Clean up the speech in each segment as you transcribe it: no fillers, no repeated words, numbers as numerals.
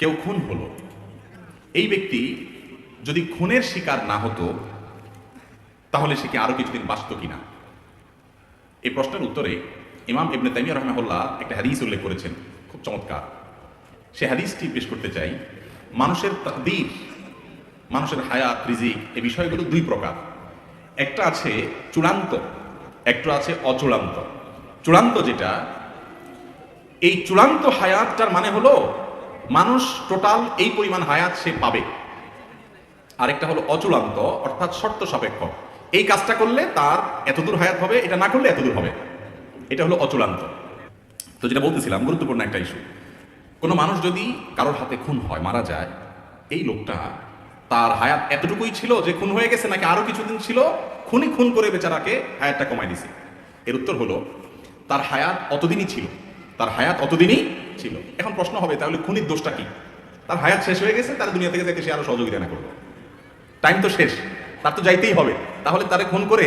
কেউ খুন হলো, এই ব্যক্তি যদি খুনের শিকার না হতো তাহলে সে কি আরো কিছুদিন বাঁচত কিনা? এই প্রশ্নের উত্তরে ইমাম ইবনে তাইমিয়া রাহিমাহুল্লাহ একটা হাদিস উল্লেখ করেছেন, খুব চমৎকার। সে হাদিসটি পেশ করতে চাই। মানুষের তাকদীর, মানুষের হায়াত, রিজিক, এই বিষয়গুলো দুই প্রকার। একটা আছে চূড়ান্ত, একটা আছে অচূড়ান্ত। চূড়ান্ত যেটা, এই চূড়ান্ত হায়াতটার মানে হলো মানুষ টোটাল এই পরিমাণ হায়াত সে পাবে। আরেকটা হলো অচূড়ান্ত, অর্থাৎ শর্ত সাপেক্ষ। এই কাজটা করলে তার এতদূর হায়াত হবে, এটা না করলে এতদূর হবে। এটা হলো অচূড়ান্ত। তো যেটা বলতেছিলাম, গুরুত্বপূর্ণ একটা ইস্যু। কোনো মানুষ যদি কারোর হাতে খুন হয়, মারা যায়, এই লোকটা তার হায়াত এতটুকুই ছিল যে খুন হয়ে গেছে, নাকি আরো কিছুদিন ছিল, খুন করে বেচারাকে হায়াতটা কমাই দিছে? এর উত্তর হলো তার হায়াত অতদিনই ছিল, তার হায়াত অতদিনই ছিল। এখন প্রশ্ন হবে, তাহলে খুনির দোষটা কি? তার হায়াত শেষ হয়ে গেছে, তার দুনিয়া থেকে যাইতে সে আরো সহযোগিতা না করবে, টাইম তো শেষ, তার তো যাইতেই হবে। তাহলে তারে খুন করে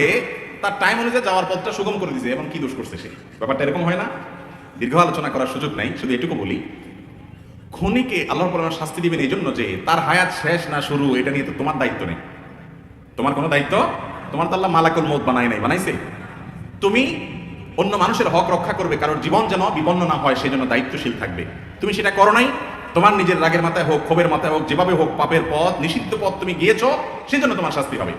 তার টাইম অনুযায়ী যাওয়ার পথটা সুগম করে দিয়েছে, এখন কি দোষ করছে সে? ব্যাপারটা এরকম হয় না? দীর্ঘ আলোচনা করার সুযোগ নাই, শুধু এটুকু বলি, খুনিকে আল্লাহর পরিমাণ শাস্তি দিবেন এই জন্য যে তার হায়াত শেষ না শুরু, এটা নিয়ে তো তোমার দায়িত্ব নেই। তোমার কোনো দায়িত্ব, তোমার তো আল্লাহ মালাকুল মউত বানায় নাই, বানাইছে। তুমি অন্য মানুষের হক রক্ষা করবে, কারোর জীবন যেন বিপন্ন না হয় সেই জন্য দায়িত্বশীল থাকবে। তুমি সেটা করো নাই, তোমার নিজের রাগের মাথায় হোক, ক্ষোভের মাথায় হোক, যেভাবে হোক, পাপের পথ, নিষিদ্ধ পথ তুমি গিয়েছ, সেই জন্য তোমার শাস্তি হবে।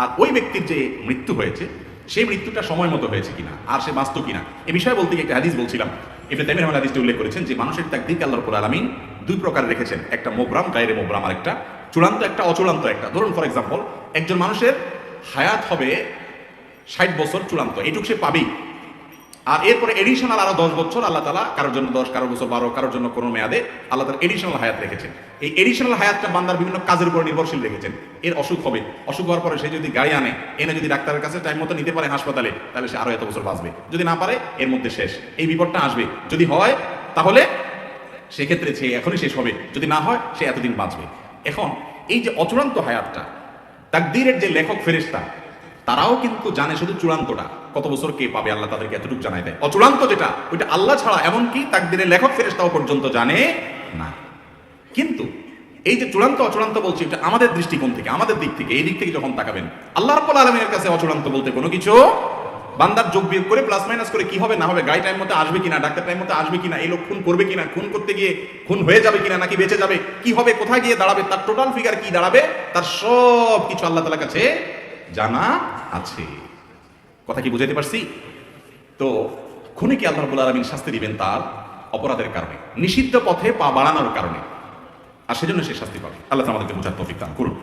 আর ওই ব্যক্তির যে মৃত্যু হয়েছে, সেই মৃত্যুটা সময় মতো হয়েছে কিনা, আর সে বাঁচত কিনা, এ বিষয়ে বলতে গিয়ে একটা হাদিস বলছিলাম। ইবনে তাইমিয়া রাহিমাহুল্লাহ হাদিসটি উল্লেখ করেছেন যে মানুষের তাকদীরকে আল্লাহ রাব্বুল আলামিন দুই প্রকার রেখেছেন, একটা মুবরাম, গায়রে মুবরাম, আর একটা চূড়ান্ত, একটা অচূড়ান্ত। একটা ধরুন ফর এক্সাম্পল, একজন মানুষের হায়াত হবে 60 বছর, চূড়ান্ত, এইটুকু সে পাবেই। আর এরপরে এডিশনাল আরো 10 বছর আল্লাহ তাআলা, কারোর জন্য 10, কারোর বছর 12, কারোর জন্য কোনো মেয়াদে আল্লাহ তাআলা এডিশনাল হায়াত রেখেছেন। এই এডিশনাল হায়াতটা বান্দার বিভিন্ন কাজের উপর নির্ভরশীল রেখেছেন। এর অসুখ হবে, অসুখ হওয়ার পরে সে যদি গাড়ি আনে, এনে যদি ডাক্তারের কাছে টাইম মতো নিতে পারে হাসপাতালে, তাহলে সে আরো এত বছর বাঁচবে। যদি না পারে, এর মধ্যে শেষ, এই বিপদটা আসবে। যদি হয় তাহলে সেক্ষেত্রে সে এখনই শেষ হবে, যদি না হয় সে এতদিন বাঁচবে। এখন এই যে অচূড়ান্ত হায়াতটা, তাকদীরের যে লেখক ফেরেশতা, তারাও কিন্তু জানে শুধু চূড়ান্তটা, কত বছর কে পাবে আল্লাহ তাদেরকে এতটুকু জানাই দেয়। অচূড়ান্ত যেটা, ওইটা আল্লাহ ছাড়া এমনকি তাকদীরের লেখক ফেরেশতাও পর্যন্ত জানে না। কিন্তু এই যে চূড়ান্ত অচূড়ান্ত বলছি, এটা আমাদের দৃষ্টিকোণ থেকে, আমাদের দিক থেকে, এই দিক থেকে যখন তাকাবেন, আল্লাহ রাব্বুল আলামিনের কাছে অচূড়ান্ত বলতে কোনো কিছু, বান্দার যোগ বিয়োগ করে প্লাস মাইনাস করে কি হবে না হবে, গাড়ি টাইম মতো আসবে কিনা, ডাক্তার টাইম মতো আসবে কিনা, এই লোক খুন করবে কিনা, খুন করতে গিয়ে খুন হয়ে যাবে কিনা, নাকি বেঁচে যাবে, কি হবে, কোথায় গিয়ে দাঁড়াবে, তার টোটাল ফিগার কি দাঁড়াবে, তার সব কিছু আল্লাহ তাআলার কাছে জানা আছে। কথা কি বুঝাইতে পারছি? তো খুনিকে আল্লাহ রাব্বুল আলামিন শাস্তি দিবেন তার অপরাধের কারণে, নিষিদ্ধ পথে পা বাড়ানোর কারণে, আর সেজন্য সে শাস্তি পাবে। আল্লাহ আমাদেরকে বোঝার তৌফিক দান করুন।